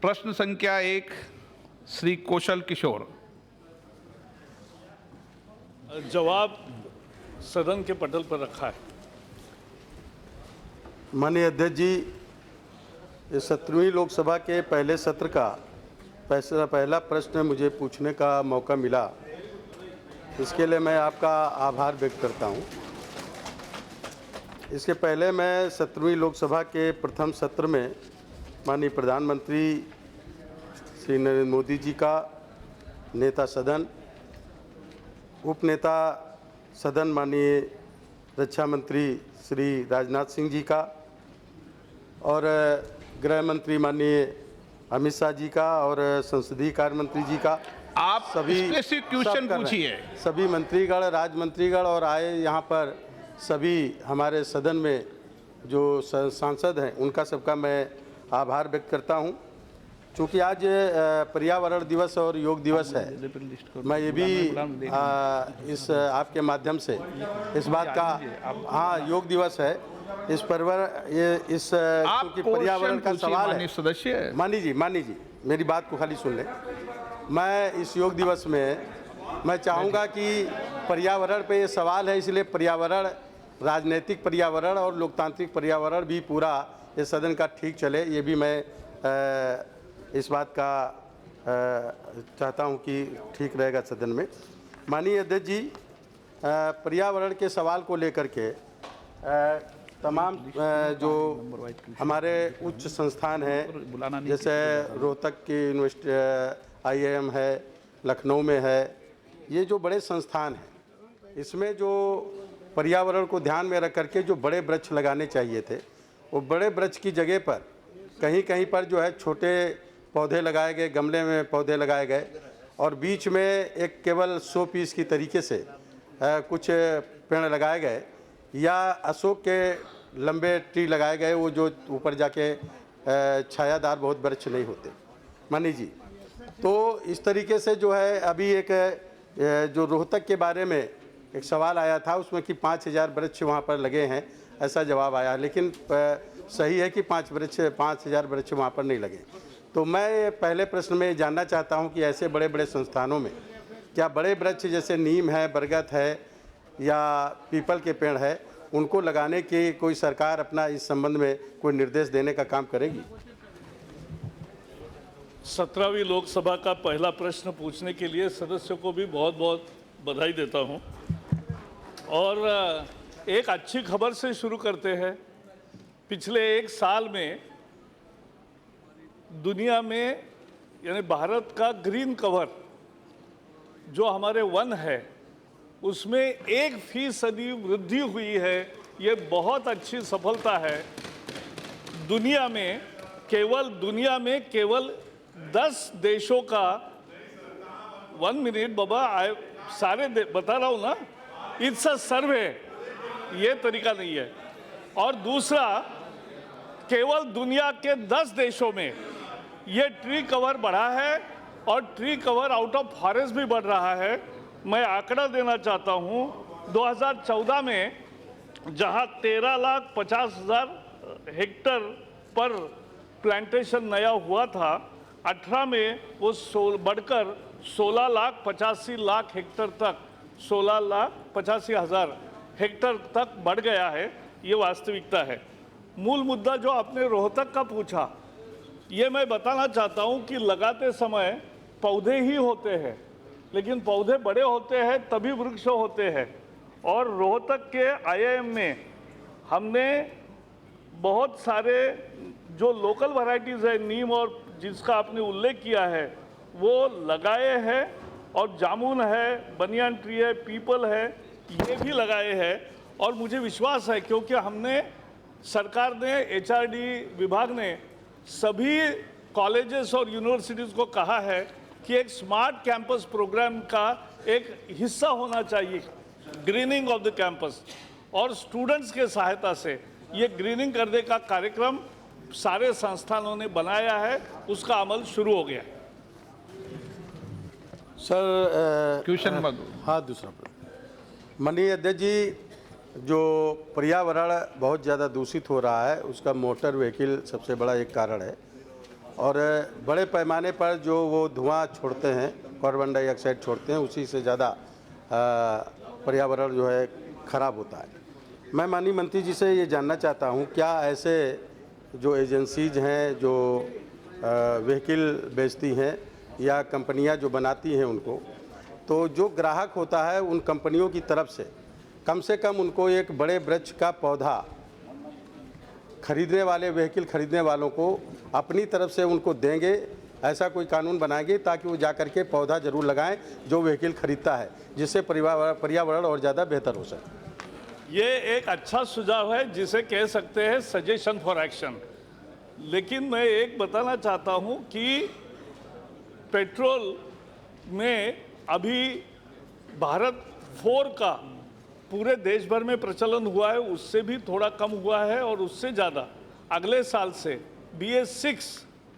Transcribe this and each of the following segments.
प्रश्न संख्या 1 श्री कौशल किशोर। जवाब सदन के पटल पर रखा है। माननीय अध्यक्ष जी, इस 17वीं लोकसभा के पहले सत्र का पहला प्रश्न मुझे पूछने का मौका मिला, इसके लिए मैं आपका आभार व्यक्त करता हूं। इसके पहले मैं 17वीं लोकसभा के प्रथम सत्र में माननीय प्रधानमंत्री श्री नरेंद्र मोदी जी का, नेता सदन, उपनेता सदन माननीय रक्षा मंत्री श्री राजनाथ सिंह जी का और गृह मंत्री माननीय अमित शाह जी का और संसदीय कार्य मंत्री जी का, आप स्पेसिफिक क्वेश्चन पूछिए। सभी मंत्रीगण, राज्य मंत्रीगण और आए यहाँ पर सभी हमारे सदन में जो सांसद हैं, उनका सबका मैं आभार व्यक्त करता हूँ। चूँकि आज पर्यावरण दिवस और योग दिवस है, मैं ये भी इस आपके माध्यम से इस बात का, हाँ योग दिवस है, इस क्योंकि पर्यावरण का सवाल है। सदस्य मानी जी मेरी बात को खाली सुन लें। मैं इस योग दिवस में मैं चाहूँगा कि पर्यावरण पे ये सवाल है, इसलिए पर्यावरण, राजनीतिक पर्यावरण और लोकतांत्रिक पर्यावरण भी पूरा ये सदन का ठीक चले, ये भी मैं इस बात का चाहता हूं कि ठीक रहेगा सदन में। माननीय अध्यक्ष जी, पर्यावरण के सवाल को लेकर के तमाम जो हमारे उच्च संस्थान हैं, जैसे रोहतक की यूनिवर्सिटी, IIM है, लखनऊ में है, ये जो बड़े संस्थान हैं, इसमें जो पर्यावरण को ध्यान में रख करके जो बड़े वृक्ष लगाने चाहिए थे, वो बड़े वृक्ष की जगह पर कहीं कहीं पर जो है छोटे पौधे लगाए गए, गमले में पौधे लगाए गए और बीच में एक केवल 100 पीस की तरीके से कुछ पेड़ लगाए गए, या अशोक के लंबे ट्री लगाए गए, वो जो ऊपर जाके छायादार बहुत वृक्ष नहीं होते। मानी जी, तो इस तरीके से जो है अभी एक जो रोहतक के बारे में एक सवाल आया था, उसमें कि 5000 वृक्ष वहाँ पर लगे हैं, ऐसा जवाब आया, लेकिन सही है कि 5000 वृक्ष वहाँ पर नहीं लगे। तो मैं पहले प्रश्न में जानना चाहता हूँ कि ऐसे बड़े बड़े संस्थानों में क्या बड़े वृक्ष जैसे नीम है, बरगद है या पीपल के पेड़ है, उनको लगाने की कोई सरकार अपना इस संबंध में कोई निर्देश देने का काम करेगी? 17वीं लोकसभा का पहला प्रश्न पूछने के लिए सदस्यों को भी बहुत बहुत बधाई देता हूं। और एक अच्छी खबर से शुरू करते हैं। पिछले एक साल में दुनिया में, यानी भारत का ग्रीन कवर जो हमारे वन है, उसमें 1% वृद्धि हुई है। ये बहुत अच्छी सफलता है। दुनिया में केवल 10 देशों का, 1 मिनट बाबा, सारे बता रहा हूँ ना, इट्स अ सर्वे, ये तरीका नहीं है। और दूसरा, केवल दुनिया के 10 देशों में ये ट्री कवर बढ़ा है और tree cover out of forest भी बढ़ रहा है। मैं आंकड़ा देना चाहता हूँ, 2014 में जहाँ 13,50,000 हेक्टर पर प्लांटेशन नया हुआ था, 18 में वो बढ़कर 16,85,00,000 हेक्टर तक, 16,85,000 हेक्टर तक बढ़ गया है। ये वास्तविकता है। मूल मुद्दा जो आपने रोहतक का पूछा, ये मैं बताना चाहता हूँ कि लगाते समय पौधे ही होते हैं, लेकिन पौधे बड़े होते हैं तभी वृक्ष होते हैं। और रोहतक के IIM में हमने बहुत सारे जो लोकल वैरायटीज़ है, नीम और जिसका आपने उल्लेख किया है, वो लगाए हैं। और जामुन है, बनियान ट्री है, पीपल है, ये भी लगाए हैं। और मुझे विश्वास है, क्योंकि हमने, सरकार ने, HRD विभाग ने सभी कॉलेजेस और यूनिवर्सिटीज़ को कहा है कि एक स्मार्ट कैंपस प्रोग्राम का एक हिस्सा होना चाहिए ग्रीनिंग ऑफ द कैंपस, और स्टूडेंट्स के सहायता से ये ग्रीनिंग करने का कार्यक्रम सारे संस्थानों ने बनाया है, उसका अमल शुरू हो गया। सर क्वेश्चन हाँ, दूसरा प्रश्न। माननीय अध्यक्ष जी, जो पर्यावरण बहुत ज़्यादा दूषित हो रहा है, उसका मोटर व्हीकल सबसे बड़ा एक कारण है। और बड़े पैमाने पर जो वो धुआं छोड़ते हैं, कार्बन डाइऑक्साइड छोड़ते हैं, उसी से ज़्यादा पर्यावरण जो है ख़राब होता है। मैं माननीय मंत्री जी से ये जानना चाहता हूँ, क्या ऐसे जो एजेंसीज हैं जो व्हीकल बेचती हैं या कंपनियां जो बनाती हैं उनको, तो जो ग्राहक होता है उन कंपनियों की तरफ से कम उनको एक बड़े वृक्ष का पौधा खरीदने वाले व्हीकल खरीदने वालों को अपनी तरफ से उनको देंगे, ऐसा कोई कानून बनाएंगे ताकि वो जा कर के पौधा ज़रूर लगाएं जो व्हीकल खरीदता है, जिससे पर्यावरण और ज़्यादा बेहतर हो सके। ये एक अच्छा सुझाव है जिसे कह सकते हैं सजेशन फॉर एक्शन। लेकिन मैं एक बताना चाहता हूं कि पेट्रोल में अभी भारत 4 का पूरे देश भर में प्रचलन हुआ है, उससे भी थोड़ा कम हुआ है और उससे ज़्यादा अगले साल से BS6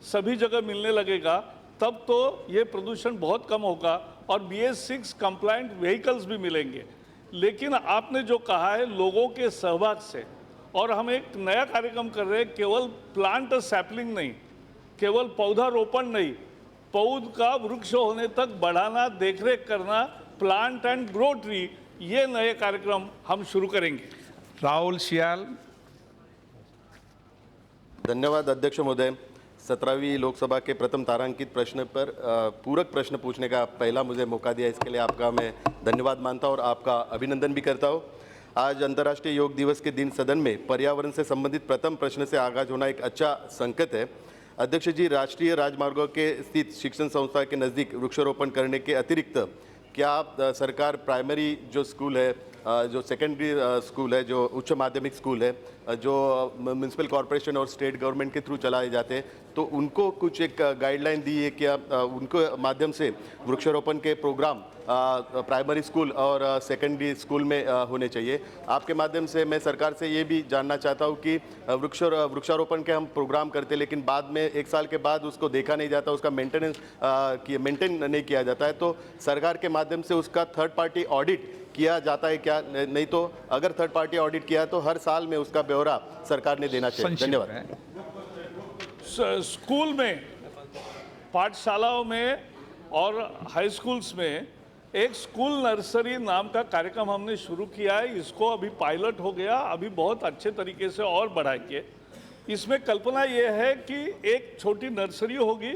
सभी जगह मिलने लगेगा, तब तो ये प्रदूषण बहुत कम होगा और BS6 कंप्लायंट व्हीकल्स भी मिलेंगे। लेकिन आपने जो कहा है लोगों के सहभाग से, और हम एक नया कार्यक्रम कर रहे हैं, केवल प्लांट सैपलिंग नहीं, केवल पौधारोपण नहीं, पौध का वृक्ष होने तक बढ़ाना, देखरेख करना, प्लांट एंड ग्रो ट्री, ये नए कार्यक्रम हम शुरू करेंगे। राहुल सियाल। धन्यवाद अध्यक्ष महोदय। 17वीं लोकसभा के प्रथम तारांकित प्रश्न पर पूरक प्रश्न पूछने का पहला मुझे मौका दिया, इसके लिए आपका मैं धन्यवाद मानता हूं और आपका अभिनंदन भी करता हूं। आज अंतर्राष्ट्रीय योग दिवस के दिन सदन में पर्यावरण से संबंधित प्रथम प्रश्न से आगाज होना एक अच्छा संकेत है। अध्यक्ष जी, राष्ट्रीय राजमार्गों के स्थित शिक्षण संस्था के नज़दीक वृक्षारोपण करने के अतिरिक्त क्या आप सरकार प्राइमरी जो स्कूल है, जो सेकेंडरी स्कूल है, जो उच्च माध्यमिक स्कूल है, जो म्यूनसिपल कॉरपोरेशन और स्टेट गवर्नमेंट के थ्रू चलाए जाते हैं, तो उनको कुछ एक गाइडलाइन दी है क्या? उनके माध्यम से वृक्षारोपण के प्रोग्राम प्राइमरी स्कूल और सेकेंडरी स्कूल में होने चाहिए। आपके माध्यम से मैं सरकार से ये भी जानना चाहता हूँ कि वृक्षारोपण के हम प्रोग्राम करते, लेकिन बाद में 1 साल के बाद उसको देखा नहीं जाता, उसका मेंटेन नहीं किया जाता है, तो सरकार के माध्यम से उसका थर्ड पार्टी ऑडिट किया जाता है क्या? नहीं तो अगर थर्ड पार्टी ऑडिट किया तो हर साल में उसका ब्यौरा सरकार ने देना चाहिए। धन्यवाद। स्कूल में, पाठशालाओं में और हाई स्कूल्स में एक स्कूल नर्सरी नाम का कार्यक्रम हमने शुरू किया है। इसको अभी पायलट हो गया, अभी बहुत अच्छे तरीके से और बढ़ाएंगे। इसमें कल्पना ये है कि एक छोटी नर्सरी होगी,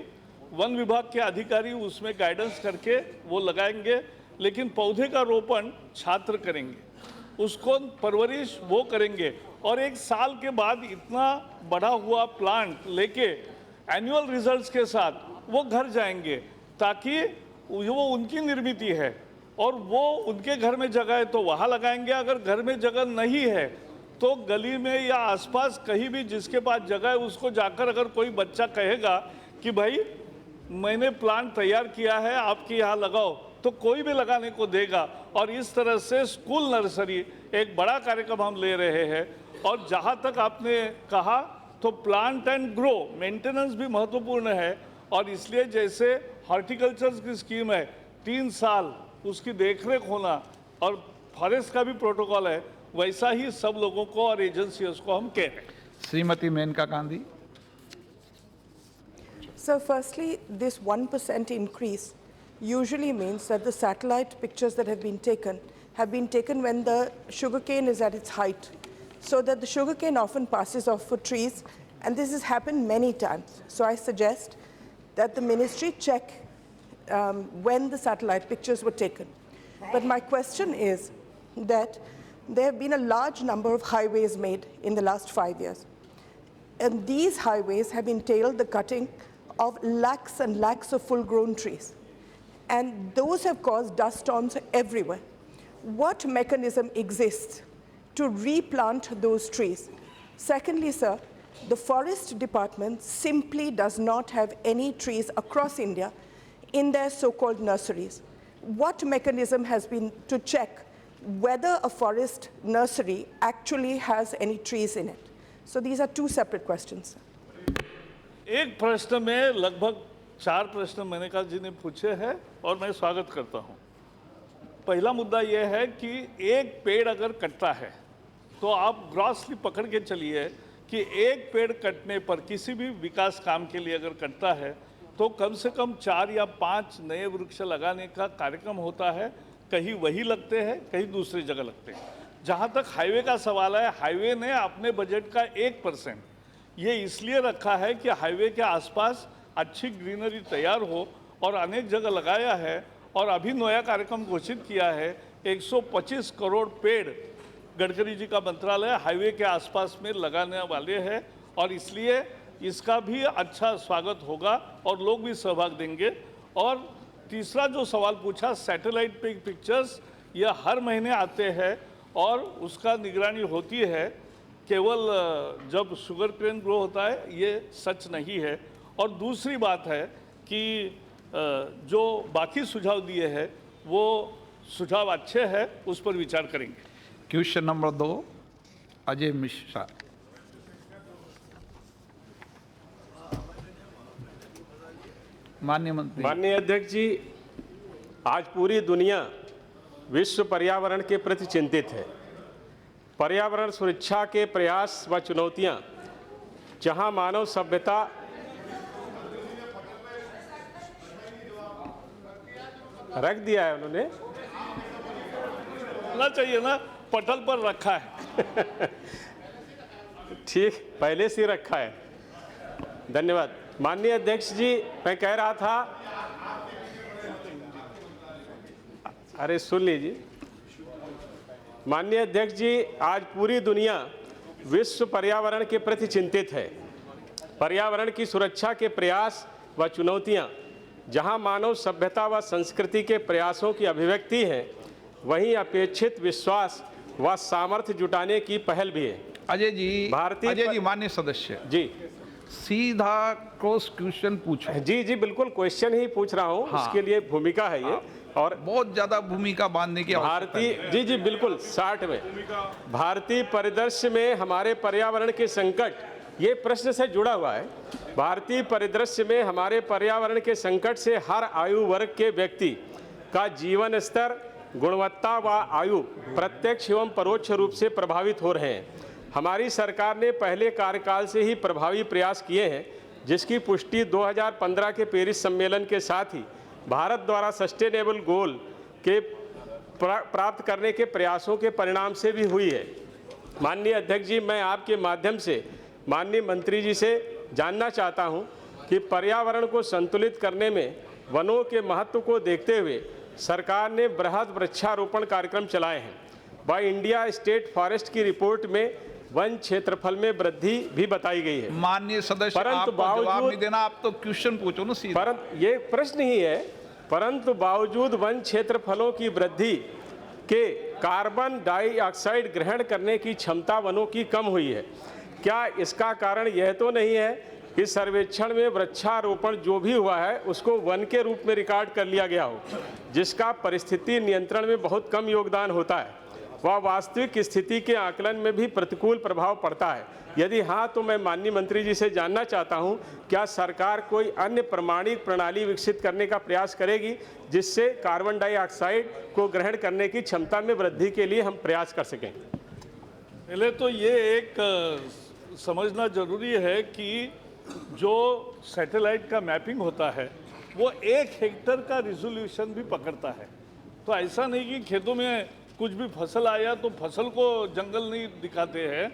वन विभाग के अधिकारी उसमें गाइडेंस करके वो लगाएंगे, लेकिन पौधे का रोपण छात्र करेंगे, उसको परवरिश वो करेंगे और 1 साल के बाद इतना बड़ा हुआ प्लांट लेके एनुअल रिजल्ट्स के साथ वो घर जाएंगे, ताकि वो उनकी निर्मित है और वो उनके घर में जगह है तो वहाँ लगाएंगे। अगर घर में जगह नहीं है तो गली में या आसपास कहीं भी जिसके पास जगह है उसको जाकर अगर कोई बच्चा कहेगा कि भाई मैंने प्लांट तैयार किया है आपके यहाँ लगाओ, तो कोई भी लगाने को देगा। और इस तरह से स्कूल नर्सरी एक बड़ा कार्यक्रम हम ले रहे हैं। और जहाँ तक आपने कहा तो प्लांट एंड ग्रो मेंटेनेंस भी महत्वपूर्ण है, और इसलिए जैसे हॉर्टिकल्चर की स्कीम है 3 साल उसकी देखरेख होना और फॉरेस्ट का भी प्रोटोकॉल है, वैसा ही सब लोगों को और एजेंसीज को हम कह रहे हैं। Shrimati Maneka Gandhi. So firstly, this 1% increase usually means that the satellite pictures that have been taken when the sugarcane is at its height, so that the sugarcane often passes off for trees, and this has happened many times. So I suggest that the ministry check when the satellite pictures were taken. But my question is that there have been a large number of highways made in the last 5 years. And these highways have entailed the cutting of lakhs and lakhs of full-grown trees. And those have caused dust storms everywhere. What mechanism exists to replant those trees? Secondly, sir, the forest department simply does not have any trees across India in their so-called nurseries. What mechanism has been to check whether a forest nursery actually has any trees in it? So these are 2 separate questions. एक प्रश्न में लगभग 4 प्रश्न मेनका जी ने पूछे हैं और मैं स्वागत करता हूं। पहला मुद्दा यह है कि एक पेड़ अगर कटता है तो आप ग्रॉसली पकड़ के चलिए कि एक पेड़ कटने पर किसी भी विकास काम के लिए अगर कटता है तो कम से कम 4 या 5 नए वृक्ष लगाने का कार्यक्रम होता है। कहीं वही लगते हैं, कहीं दूसरी जगह लगते हैं। जहाँ तक हाईवे का सवाल है, हाईवे ने अपने बजट का 1% ये इसलिए रखा है कि हाईवे के आसपास अच्छी ग्रीनरी तैयार हो, और अनेक जगह लगाया है। और अभी नया कार्यक्रम घोषित किया है, 125 करोड़ पेड़ गडकरी जी का मंत्रालय हाईवे के आसपास में लगाने वाले हैं, और इसलिए इसका भी अच्छा स्वागत होगा और लोग भी सहभाग देंगे। और तीसरा जो सवाल पूछा, सैटेलाइट पिक्चर्स, यह हर महीने आते हैं और उसका निगरानी होती है। केवल जब शुगर केन ग्रो होता है, ये सच नहीं है। और दूसरी बात है कि जो बाकी सुझाव दिए हैं वो सुझाव अच्छे हैं, उस पर विचार करेंगे। Question number 2 Ajay Mishra. माननीय मंत्री। माननीय अध्यक्ष जी, आज पूरी दुनिया विश्व पर्यावरण के प्रति चिंतित है। पर्यावरण सुरक्षा के प्रयास व चुनौतियां, जहां मानव सभ्यता रख दिया है उन्होंने, ना चाहिए ना, पटल पर रखा है। ठीक, पहले से रखा है। धन्यवाद। माननीय अध्यक्ष जी, मैं कह रहा था, अरे सुन लीजिए। माननीय अध्यक्ष जी, आज पूरी दुनिया विश्व पर्यावरण के प्रति चिंतित है। पर्यावरण की सुरक्षा के प्रयास व चुनौतियां, जहां मानव सभ्यता व संस्कृति के प्रयासों की अभिव्यक्ति है, वहीं अपेक्षित विश्वास व सामर्थ्य जुटाने की पहल भी है। अजय जी, माननीय सदस्य जी, सीधा क्रॉस क्वेश्चन पूछो। जी, बिल्कुल क्वेश्चन ही पूछ रहा हूँ। हाँ। उसके लिए भूमिका है ये। और बहुत ज्यादा भूमिका बांधने की भारतीय जी बिल्कुल 60 में भारतीय परिदृश्य में हमारे पर्यावरण के संकट, ये प्रश्न से जुड़ा हुआ है। भारतीय परिदृश्य में हमारे पर्यावरण के संकट से हर आयु वर्ग के व्यक्ति का जीवन स्तर, गुणवत्ता व आयु प्रत्यक्ष एवं परोक्ष रूप से प्रभावित हो रहे हैं। हमारी सरकार ने पहले कार्यकाल से ही प्रभावी प्रयास किए हैं, जिसकी पुष्टि 2015 के पेरिस सम्मेलन के साथ ही भारत द्वारा सस्टेनेबल गोल के प्राप्त करने के प्रयासों के परिणाम से भी हुई है। माननीय अध्यक्ष जी, मैं आपके माध्यम से माननीय मंत्री जी से जानना चाहता हूं कि पर्यावरण को संतुलित करने में वनों के महत्व को देखते हुए सरकार ने बृहद वृक्षारोपण कार्यक्रम चलाए हैं। व इंडिया स्टेट फॉरेस्ट की रिपोर्ट में वन क्षेत्रफल में वृद्धि भी बताई गई है। माननीय सदस्य, परंतु आपको जवाब नहीं देना, आप तो क्वेश्चन पूछो ना सीधा। परंतु ये प्रश्न ही है, परंतु बावजूद वन क्षेत्रफलों की वृद्धि के कार्बन डाइऑक्साइड ग्रहण करने की क्षमता वनों की कम हुई है। क्या इसका कारण यह तो नहीं है कि सर्वेक्षण में वृक्षारोपण जो भी हुआ है उसको वन के रूप में रिकॉर्ड कर लिया गया हो, जिसका परिस्थिति नियंत्रण में बहुत कम योगदान होता है, वह वास्तविक स्थिति के आकलन में भी प्रतिकूल प्रभाव पड़ता है? यदि हाँ, तो मैं माननीय मंत्री जी से जानना चाहता हूं, क्या सरकार कोई अन्य प्रमाणित प्रणाली विकसित करने का प्रयास करेगी जिससे कार्बन डाइऑक्साइड को ग्रहण करने की क्षमता में वृद्धि के लिए हम प्रयास कर सकें? पहले तो ये एक समझना जरूरी है कि जो सैटेलाइट का मैपिंग होता है वो 1 हेक्टेयर का रिजोल्यूशन भी पकड़ता है। तो ऐसा नहीं कि खेतों में कुछ भी फसल आया तो फसल को जंगल नहीं दिखाते हैं।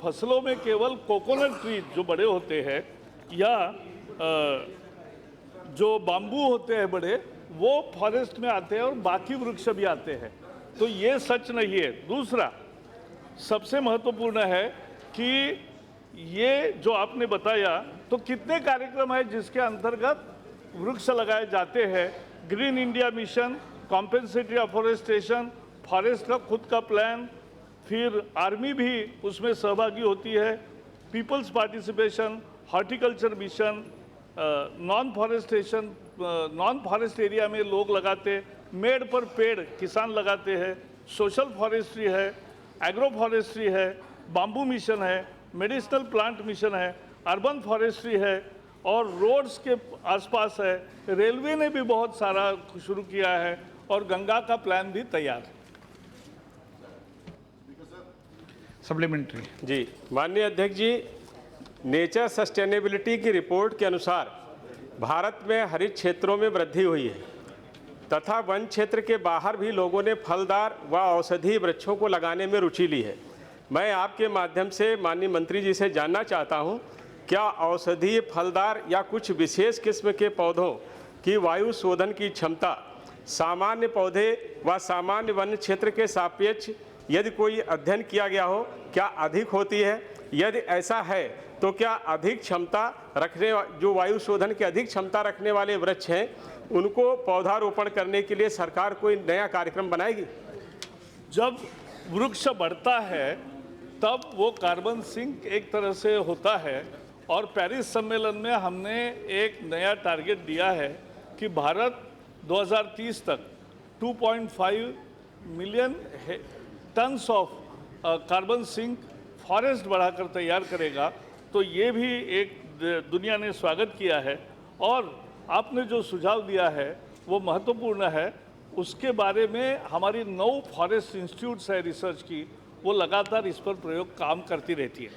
फसलों में केवल कोकोनट ट्री जो बड़े होते हैं या जो बाम्बू होते हैं बड़े, वो फॉरेस्ट में आते हैं और बाकी वृक्ष भी आते हैं। तो ये सच नहीं है। दूसरा सबसे महत्वपूर्ण है कि ये जो आपने बताया, तो कितने कार्यक्रम है जिसके अंतर्गत वृक्ष लगाए जाते हैं। Green India mission, compensatory afforestation, forest का खुद का प्लान, फिर आर्मी भी उसमें सहभागी होती है, peoples participation, horticulture mission, non forest area में लोग लगाते, मेड़ पर पेड़ किसान लगाते हैं, सोशल फॉरेस्ट्री है, एग्रो फॉरेस्ट्री है, बाम्बू मिशन है, मेडिसिनल प्लांट मिशन है, अर्बन फॉरेस्ट्री है और रोड्स के आसपास है। रेलवे ने भी बहुत सारा शुरू किया है और गंगा का प्लान भी तैयार है। सप्लीमेंट्री। जी, माननीय अध्यक्ष जी, नेचर सस्टेनेबिलिटी की रिपोर्ट के अनुसार भारत में हरित क्षेत्रों में वृद्धि हुई है तथा वन क्षेत्र के बाहर भी लोगों ने फलदार व औषधीय वृक्षों को लगाने में रुचि ली है। मैं आपके माध्यम से माननीय मंत्री जी से जानना चाहता हूं, क्या औषधीय, फलदार या कुछ विशेष किस्म के पौधों की वायु शोधन की क्षमता सामान्य पौधे व सामान्य वन क्षेत्र के सापेक्ष यदि कोई अध्ययन किया गया हो, क्या अधिक होती है? यदि ऐसा है तो क्या अधिक क्षमता रखने, जो वायु शोधन की अधिक क्षमता रखने वाले वृक्ष हैं, उनको पौधारोपण करने के लिए सरकार कोई नया कार्यक्रम बनाएगी? जब वृक्ष बढ़ता है तब वो कार्बन सिंक एक तरह से होता है, और पेरिस सम्मेलन में हमने एक नया टारगेट दिया है कि भारत 2030 तक 2.5 million tons of carbon sink forest बढ़ाकर तैयार करेगा। तो ये भी एक दुनिया ने स्वागत किया है, और आपने जो सुझाव दिया है वो महत्वपूर्ण है। उसके बारे में हमारी 9 फॉरेस्ट इंस्टीट्यूट्स है रिसर्च की, वो लगातार इस पर प्रयोग काम करती रहती है।